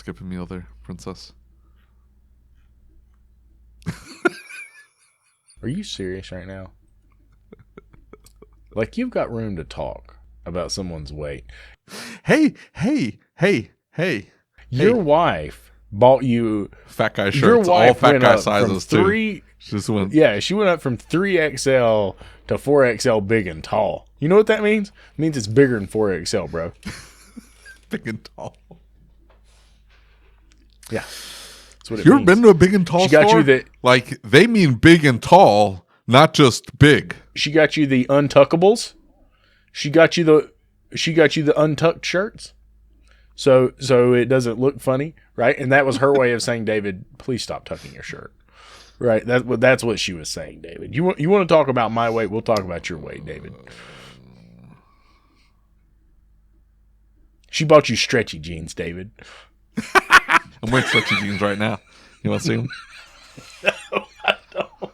skip a meal there, princess. Are you serious right now? Like, you've got room to talk about someone's weight. Hey. Your wife bought you Fat guy your shirts, all wife fat went guy up sizes from too. Just went she went up from 3XL to 4XL big and tall. You know what that means? It means it's bigger than 4XL, bro. big and tall. Yeah. That's what it You ever means. been to a big and tall She got store? you the- Like, they mean big and tall, not just big. She got you the untuckables. She got you the untucked shirts. So it doesn't look funny, right? And that was her way of saying, David, please stop tucking your shirt. Right? That's what she was saying, David. You want to talk about my weight? We'll talk about your weight, David. She bought you stretchy jeans, David. I'm wearing stretchy jeans right now. You want to see them? No, I don't.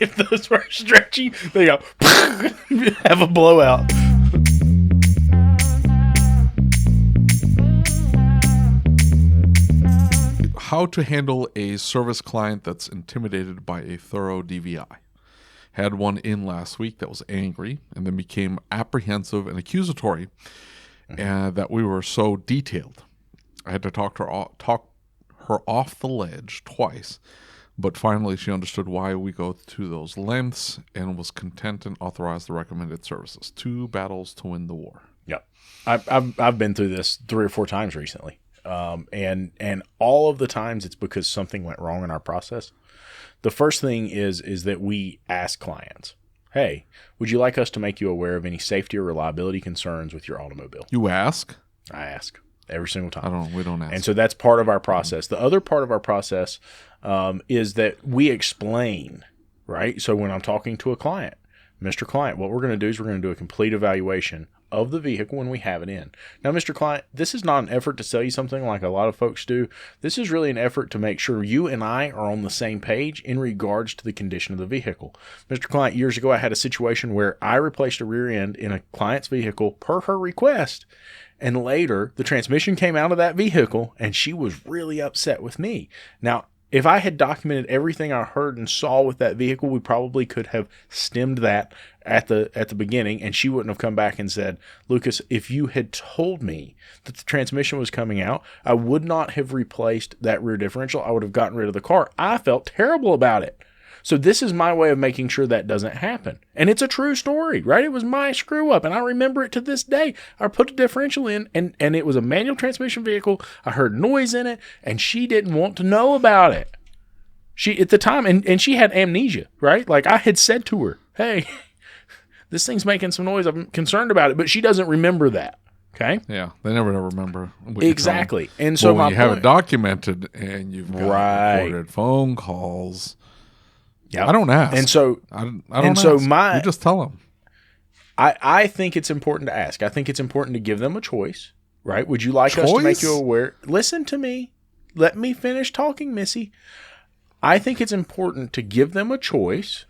If those were stretchy, they go have a blowout. How to handle a service client that's intimidated by a thorough DVI. Had one in last week that was angry and then became apprehensive and accusatory, and that we were so detailed. I had to talk her off the ledge twice, but finally she understood why we go to those lengths and was content and authorized the recommended services. 2 battles to win the war. Yep. I've been through this 3 or 4 times recently. And all of the times it's because something went wrong in our process. The first thing is that we ask clients, hey, would you like us to make you aware of any safety or reliability concerns with your automobile? You ask? I ask every single time. We don't ask. And so that's part of our process. The other part of our process is that we explain, right? So when I'm talking to a client, Mr. Client, what we're going to do is we're going to do a complete evaluation of the vehicle when we have it in. Now, Mr. Client, this is not an effort to sell you something like a lot of folks do. This is really an effort to make sure you and I are on the same page in regards to the condition of the vehicle. Mr. Client, years ago, I had a situation where I replaced a rear end in a client's vehicle per her request. And later, the transmission came out of that vehicle, and she was really upset with me. Now, if I had documented everything I heard and saw with that vehicle, we probably could have stemmed that at the beginning, and she wouldn't have come back and said, Lucas, if you had told me that the transmission was coming out, I would not have replaced that rear differential. I would have gotten rid of the car. I felt terrible about it. So this is my way of making sure that doesn't happen. And it's a true story, right? It was my screw up, and I remember it to this day. I put a differential in, and it was a manual transmission vehicle. I heard noise in it, and she didn't want to know about it. She, at the time, and she had amnesia, right? Like, I had said to her, hey, this thing's making some noise. I'm concerned about it, but she doesn't remember that. Okay. Yeah, they never remember. Exactly. And so when you have it documented and you've got recorded phone calls, yeah, I don't ask. And so I don't ask. You just tell them. I think it's important to ask. I think it's important to give them a choice, right? Would you like us to make you aware? Listen to me. Let me finish talking, Missy. I think it's important to give them a choice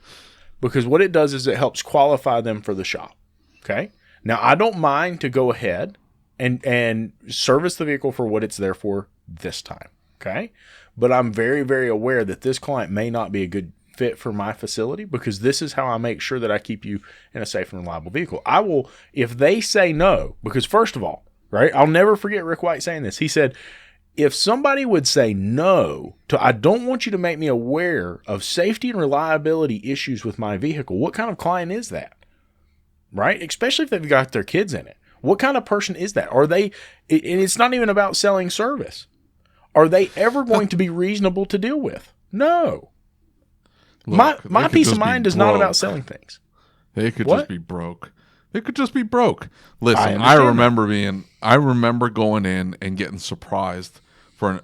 because what it does is it helps qualify them for the shop. Okay. Now, I don't mind to go ahead and service the vehicle for what it's there for this time. Okay. But I'm very, very aware that this client may not be a good fit for my facility because this is how I make sure that I keep you in a safe and reliable vehicle. I will, if they say no, because first of all, right, I'll never forget Rick White saying this. He said, if somebody would say no to, I don't want you to make me aware of safety and reliability issues with my vehicle, what kind of client is that? Right? Especially if they've got their kids in it. What kind of person is that? Are they, and it's not even about selling service. Are they ever going to be reasonable to deal with? No. Look, my peace of mind is not about selling things. They could just be broke. They could just be broke. Listen, I remember going in and getting surprised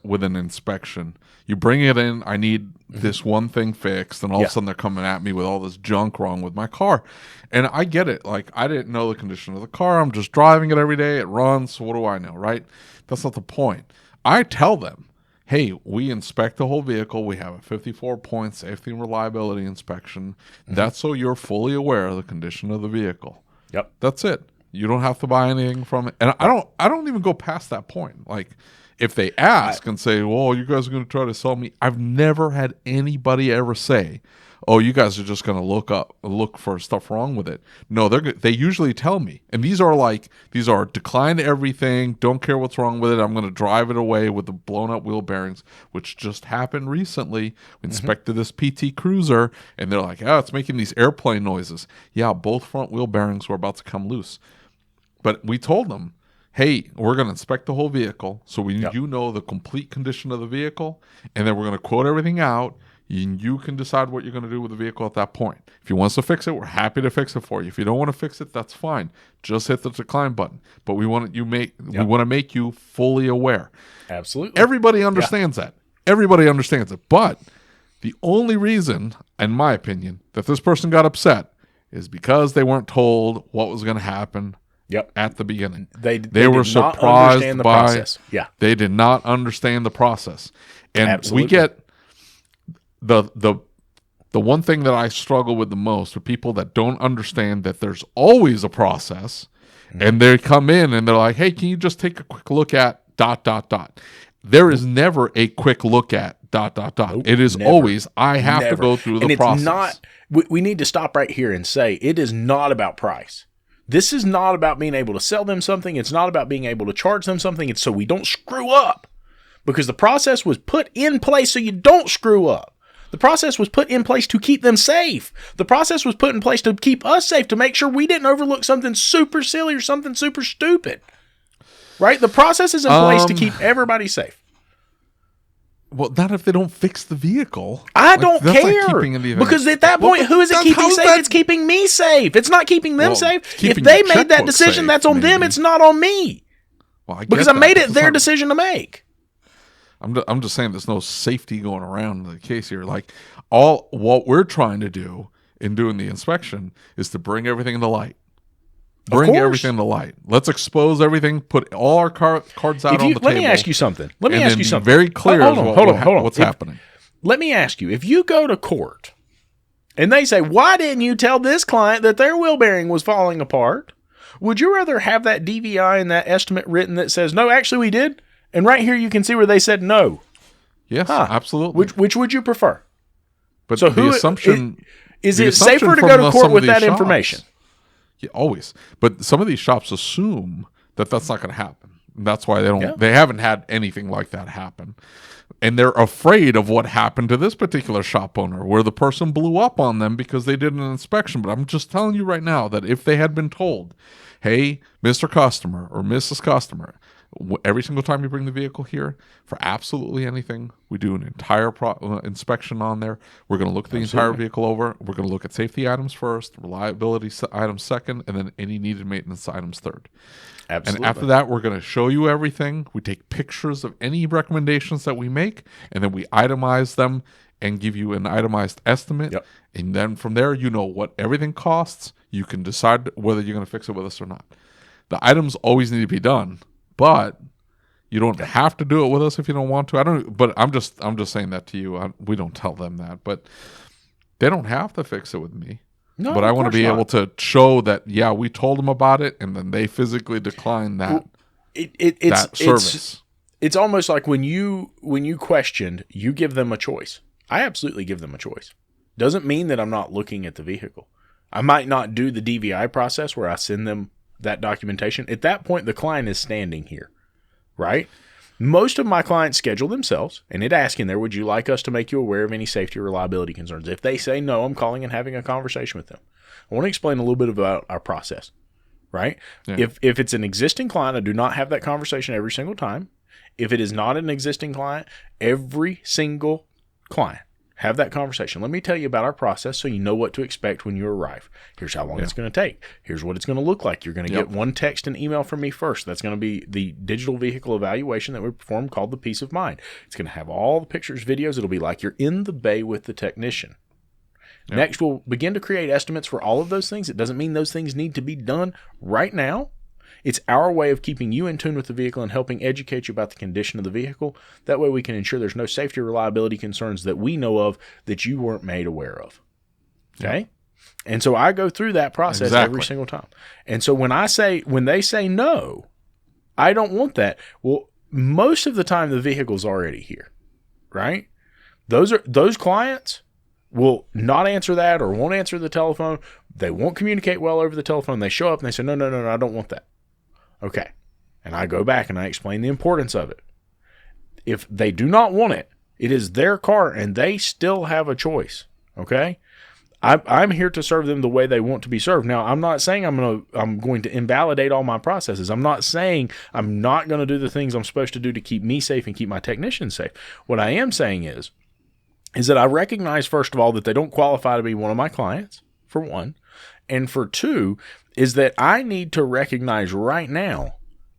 with an inspection. You bring it in, I need this one thing fixed, and all of a sudden they're coming at me with all this junk wrong with my car. And I get it. Like, I didn't know the condition of the car. I'm just driving it every day. It runs. So what do I know, right? That's not the point. I tell them, hey, we inspect the whole vehicle. We have a 54-point safety and reliability inspection. That's so you're fully aware of the condition of the vehicle. Yep. That's it. You don't have to buy anything from it. And I don't even go past that point. Like, if they ask and say, well, you guys are going to try to sell me, I've never had anybody ever say, oh, you guys are just going to look for stuff wrong with it. No, they usually tell me. And these are decline everything, don't care what's wrong with it. I'm going to drive it away with the blown up wheel bearings, which just happened recently. We inspected this PT Cruiser, and they're like, oh, it's making these airplane noises. Yeah, both front wheel bearings were about to come loose. But we told them, hey, we're going to inspect the whole vehicle so you know the complete condition of the vehicle, and then we're going to quote everything out. You can decide what you're going to do with the vehicle at that point. If you want us to fix it, we're happy to fix it for you. If you don't want to fix it, that's fine. Just hit the decline button. But we want to make you fully aware. Absolutely. Everybody understands that. Everybody understands it. But the only reason, in my opinion, that this person got upset is because they weren't told what was going to happen at the beginning. They were surprised by process. Yeah. They did not understand the process. And Absolutely. we get the one thing that I struggle with the most are people that don't understand that there's always a process, and they come in and they're like, hey, can you just take a quick look at ... There is never a quick look at ... Nope, It is never. Always, I have to go through the process. It's not, we need to stop right here and say it is not about price. This is not about being able to sell them something. It's not about being able to charge them something. It's so we don't screw up, because the process was put in place so you don't screw up. The process was put in place to keep them safe. The process was put in place to keep us safe, to make sure we didn't overlook something super silly or something super stupid. Right? The process is in place to keep everybody safe. Well, not if they don't fix the vehicle. I don't care. Because at that point, who is it keeping safe? It's keeping me safe. It's not keeping them safe. If they made that decision, that's on them. It's not on me. Well, because I made it their decision to make. I'm just saying there's no safety going around in the case here. Like, what we're trying to do in doing the inspection is to bring everything to light. Bring everything to light. Let's expose everything. Put all our cards out on the table. Let me ask you something. Very clear what's happening. Let me ask you, if you go to court and they say, why didn't you tell this client that their wheel bearing was falling apart? Would you rather have that DVI and that estimate written that says, no, actually we did? And right here you can see where they said no. Yes, absolutely. Which would you prefer? But so the assumption... Is it safer to go to court with that information? Yeah, always. But some of these shops assume that that's not going to happen. And that's why they haven't had anything like that happen. And they're afraid of what happened to this particular shop owner, where the person blew up on them because they did an inspection. But I'm just telling you right now that if they had been told, hey, Mr. Customer or Mrs. Customer, every single time you bring the vehicle here, for absolutely anything, we do an entire inspection on there. We're going to look the entire vehicle over. We're going to look at safety items first, reliability items second, and then any needed maintenance items third. Absolutely. And after that, we're going to show you everything. We take pictures of any recommendations that we make, and then we itemize them and give you an itemized estimate. Yep. And then from there, you know what everything costs. You can decide whether you're going to fix it with us or not. The items always need to be done, but you don't have to do it with us if you don't want to. But I'm just saying that to you. We don't tell them that, but they don't have to fix it with me. No, but I want to be able to show that, yeah, we told them about it, and then they physically decline that that service. It's almost like when you questioned, you give them a choice. I absolutely give them a choice. Doesn't mean that I'm not looking at the vehicle. I might not do the DVI process where I send them that documentation. At that point, the client is standing here, right? Most of my clients schedule themselves, and it asks in there, would you like us to make you aware of any safety or reliability concerns? If they say no, I'm calling and having a conversation with them. I want to explain a little bit about our process, right? Yeah. If it's an existing client, I do not have that conversation every single time. If it is not an existing client, every single client, have that conversation. Let me tell you about our process so you know what to expect when you arrive. Here's how long it's going to take. Here's what it's going to look like. You're going to get one text and email from me first. That's going to be the digital vehicle evaluation that we perform called the Peace of Mind. It's going to have all the pictures, videos. It'll be like you're in the bay with the technician. Next, we'll begin to create estimates for all of those things. It doesn't mean those things need to be done right now. It's our way of keeping you in tune with the vehicle and helping educate you about the condition of the vehicle. That way we can ensure there's no safety or reliability concerns that we know of that you weren't made aware of. Okay? And so I go through that process every single time. And so when they say no, I don't want that. Well, most of the time the vehicle's already here, right? Those clients will not answer that or won't answer the telephone. They won't communicate well over the telephone. They show up and they say, no, I don't want that. Okay. And I go back and I explain the importance of it. If they do not want it, it is their car and they still have a choice. Okay. I'm here to serve them the way they want to be served. Now, I'm not saying I'm going to invalidate all my processes. I'm not saying I'm not going to do the things I'm supposed to do to keep me safe and keep my technicians safe. What I am saying is that I recognize, first of all, that they don't qualify to be one of my clients, for one. And for two, is that I need to recognize right now,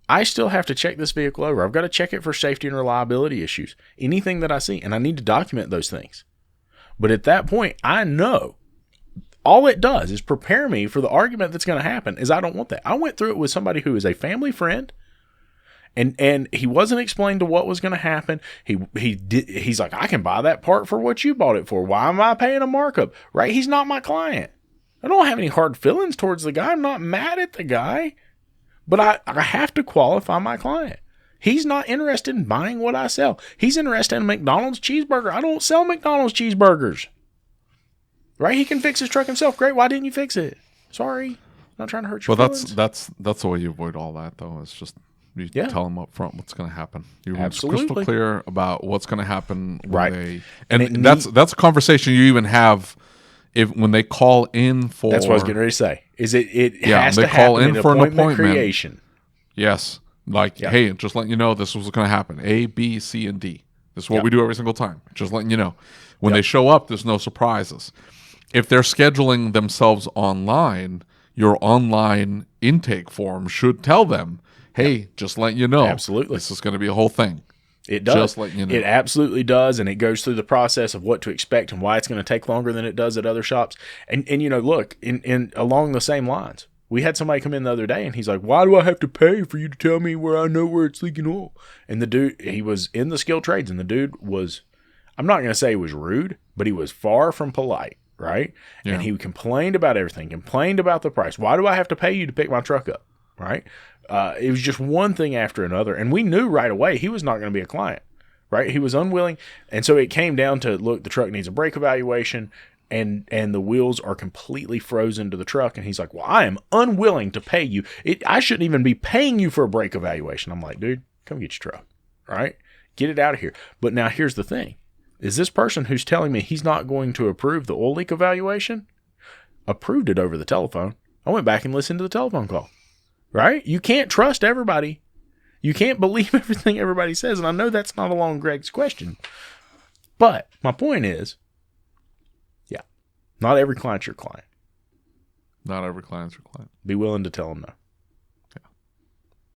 I still have to check this vehicle over. I've got to check it for safety and reliability issues, anything that I see, and I need to document those things. But at that point, I know all it does is prepare me for the argument that's going to happen is I don't want that. I went through it with somebody who is a family friend, and he wasn't explained to what was going to happen. He's like, I can buy that part for what you bought it for. Why am I paying a markup? Right? He's not my client. I don't have any hard feelings towards the guy. I'm not mad at the guy, but I have to qualify my client. He's not interested in buying what I sell. He's interested in a McDonald's cheeseburger. I don't sell McDonald's cheeseburgers. Right? He can fix his truck himself. Great. Why didn't you fix it? Sorry. Not trying to hurt your feelings. That's the way you avoid all that, though. It's just you tell them up front what's going to happen. You're crystal clear about what's going to happen when that's a conversation you even have when they call in for. That's what I was getting ready to say. Is it has to call in for an appointment creation. Yes. Like, hey, just letting you know this was going to happen. A, B, C, and D. This is what we do every single time. Just letting you know. When they show up, there's no surprises. If they're scheduling themselves online, your online intake form should tell them, hey, just letting you know. Absolutely. This is going to be a whole thing. It does. Just letting you know. It absolutely does, and it goes through the process of what to expect and why it's going to take longer than it does at other shops. And look, in along the same lines, we had somebody come in the other day, and he's like, why do I have to pay for you to tell me where I know where it's leaking oil? And the dude, he was in the skilled trades, and the dude was, I'm not going to say he was rude, but he was far from polite. Right? Yeah. And he complained about everything, complained about the price. Why do I have to pay you to pick my truck up? Right? It was just one thing after another. And we knew right away he was not going to be a client. Right? He was unwilling. And so it came down to, look, the truck needs a brake evaluation and the wheels are completely frozen to the truck. And he's like, well, I am unwilling to pay you. I shouldn't even be paying you for a brake evaluation. I'm like, dude, come get your truck. Right? Get it out of here. But now here's the thing. Is this person who's telling me he's not going to approve the oil leak evaluation approved it over the telephone? I went back and listened to the telephone call, right? You can't trust everybody. You can't believe everything everybody says. And I know that's not along Greg's question, but my point is, not every client's your client. Not every client's your client. Be willing to tell them no.